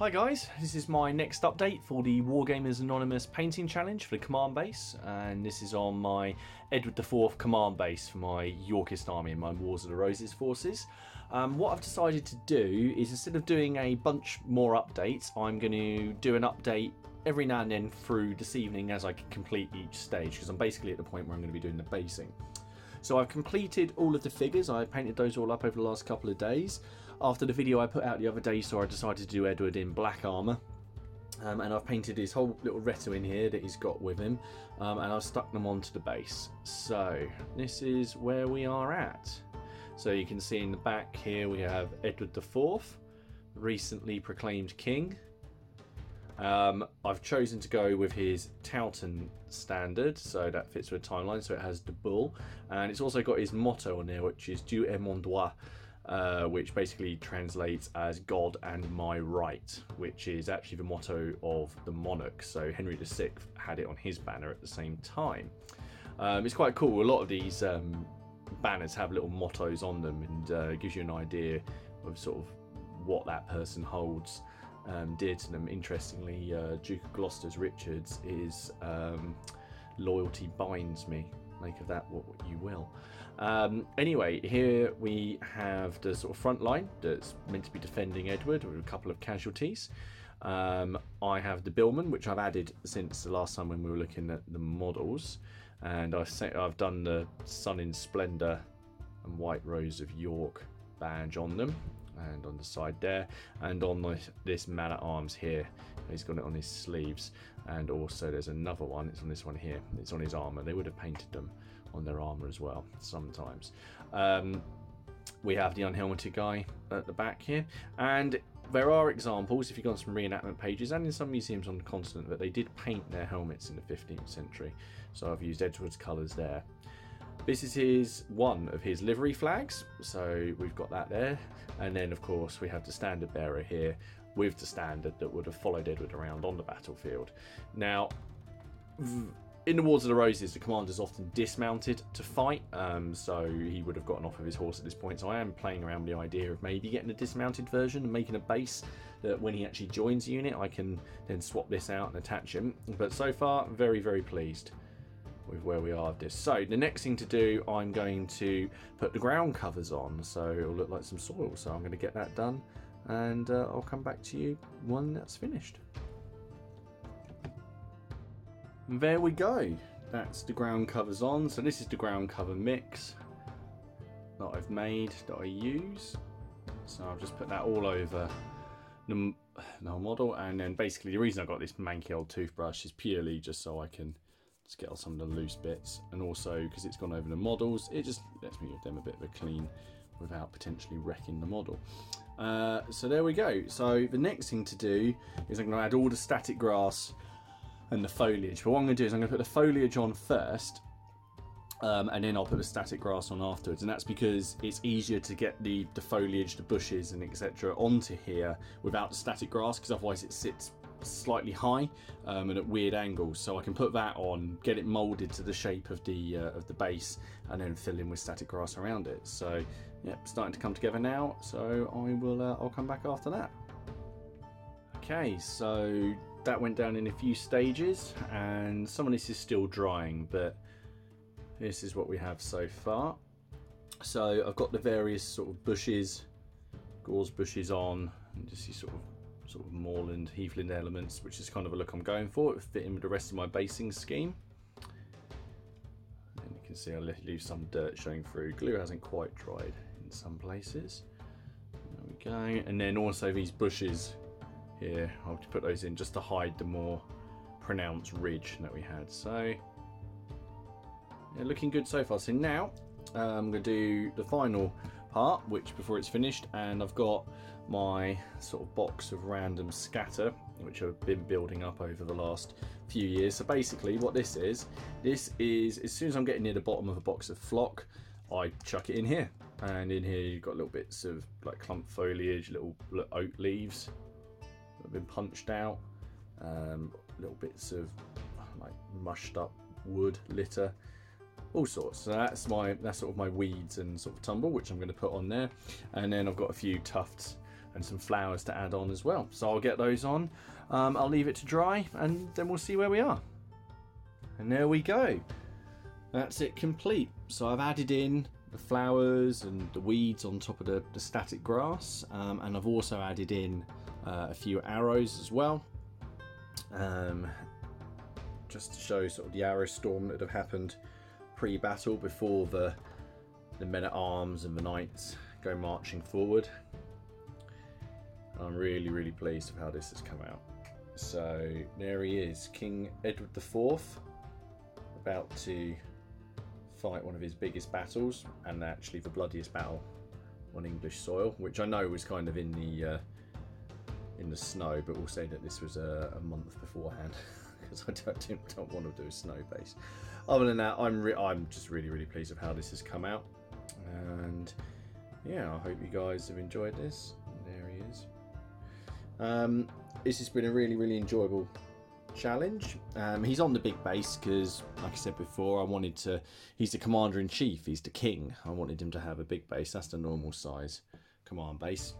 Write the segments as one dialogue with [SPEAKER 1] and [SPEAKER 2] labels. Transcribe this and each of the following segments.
[SPEAKER 1] Hi guys, this is my next update for the Wargamers Anonymous painting challenge for the command base, and this is on my Edward IV command base for my Yorkist army and my Wars of the Roses forces. What I've decided to do is, instead of doing a bunch more updates, I'm going to do an update every now and then through this evening as I complete each stage, because I'm basically at the point where I'm going to be doing the basing. So I've completed all of the figures. I painted those all up over the last couple of days. After the video I put out the other day, so I decided to do Edward in black armour. And I've painted his whole little retinue in here that he's got with him. And I've stuck them onto the base. So this is where we are at. So you can see in the back here we have Edward IV, recently proclaimed king. I've chosen to go with his Towton standard, so that fits with the timeline, so it has the bull, and it's also got his motto on there, which is Dieu est mon droit, which basically translates as God and my right, which is actually the motto of the monarch. So Henry VI had it on his banner at the same time. It's quite cool. A lot of these banners have little mottos on them, and gives you an idea of sort of what that person holds dear to them. Interestingly, Duke of Gloucester's Richards is loyalty binds me. Make of that what you will. Anyway, here we have the sort of front line that's meant to be defending Edward with a couple of casualties. I have the billman, which I've added since the last time when we were looking at the models, and I've done the Sun in Splendour and White Rose of York badge on them, and on the side there, and on this man at arms here, he's got it on his sleeves, and also there's another one, it's on this one here, it's on his armour. They would have painted them on their armour as well sometimes. We have the unhelmeted guy at the back here, and there are examples, if you go on some reenactment pages and in some museums on the continent, that they did paint their helmets in the 15th century, so I've used Edward's colours there. This is one of his livery flags, so we've got that there, and then of course we have the standard bearer here with the standard that would have followed Edward around on the battlefield. Now, in the Wars of the Roses, the commander's often dismounted to fight, so he would have gotten off of his horse at this point, so I am playing around with the idea of maybe getting a dismounted version and making a base that when he actually joins the unit I can then swap this out and attach him. But so far, very, very pleased with where we are with this. So the next thing to do, I'm going to put the ground covers on, so it'll look like some soil. So I'm going to get that done, and I'll come back to you when that's finished. And there we go. That's the ground covers on. So this is the ground cover mix that I've made, that I use. So I'll just put that all over the model, and then basically the reason I got this manky old toothbrush is purely just so I can get off some of the loose bits, and also because it's gone over the models, it just lets me give them a bit of a clean without potentially wrecking the model. So there we go. So the next thing to do is I'm going to add all the static grass and the foliage. But what I'm going to do is I'm going to put the foliage on first, and then I'll put the static grass on afterwards, and that's because it's easier to get the foliage, the bushes and etc. onto here without the static grass, because otherwise it sits slightly high and at weird angles. So I can put that on, get it molded to the shape of the base, and then fill in with static grass around it. So yeah, starting to come together now, so I'll come back after that. Okay, so that went down in a few stages, and some of this is still drying, but this is what we have so far. So I've got the various sort of bushes, gorse bushes on, and just these sort of moorland, heathland elements, which is kind of a look I'm going for. It would fit in with the rest of my basing scheme. And you can see I leave some dirt showing through. Glue hasn't quite dried in some places. There we go. And then also these bushes here, I'll put those in just to hide the more pronounced ridge that we had. So yeah, looking good so far. So now I'm going to do the final part, which before it's finished, and I've got my sort of box of random scatter, which I've been building up over the last few years. So basically what this is as soon as I'm getting near the bottom of a box of flock, I chuck it in here, and in here you've got little bits of like clump foliage, little oak leaves that have been punched out, little bits of like mushed up wood litter, all sorts. So that's sort of my weeds and sort of tumble, which I'm going to put on there. And then I've got a few tufts and some flowers to add on as well. So I'll get those on. I'll leave it to dry, and then we'll see where we are. And there we go. That's it complete. So I've added in the flowers and the weeds on top of the static grass, and I've also added in a few arrows as well, just to show sort of the arrow storm that have happened pre-battle before the men-at-arms and the knights go marching forward. I'm really pleased with how this has come out. So there he is, King Edward IV, about to fight one of his biggest battles, and actually the bloodiest battle on English soil, which I know was kind of in the snow, but we'll say that this was a month beforehand because I don't want to do a snow base. Other than that, I'm just really pleased with how this has come out, and yeah, I hope you guys have enjoyed this. There he is. This has been a really enjoyable challenge. He's on the big base because, like I said before, he's the commander-in-chief, he's the king. I wanted him to have a big base. That's the normal size command base,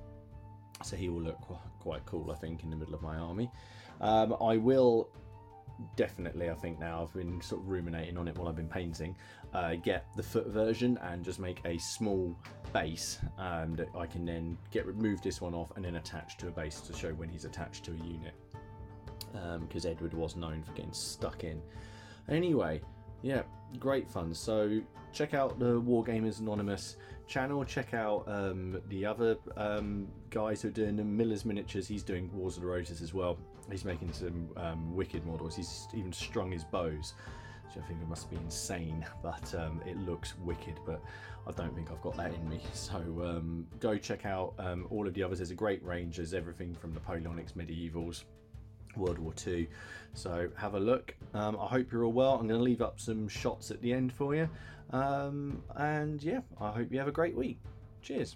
[SPEAKER 1] so he will look quite cool, I think, in the middle of my army. I will definitely, I think now I've been sort of ruminating on it while I've been painting, get the foot version and just make a small base that I can then remove this one off and then attach to a base to show when he's attached to a unit, because Edward was known for getting stuck in. Anyway, yeah, great fun. So check out the Wargamers Anonymous channel, check out the other guys who are doing the Miller's Miniatures. He's doing Wars of the Roses as well. He's making some wicked models. He's even strung his bows, which I think it must be insane, but it looks wicked, but I don't think I've got that in me. So go check out all of the others. There's a great range. There's everything from Napoleonics, medievals, World War II. So have a look. I hope you're all well. I'm going to leave up some shots at the end for you. And yeah, I hope you have a great week. Cheers.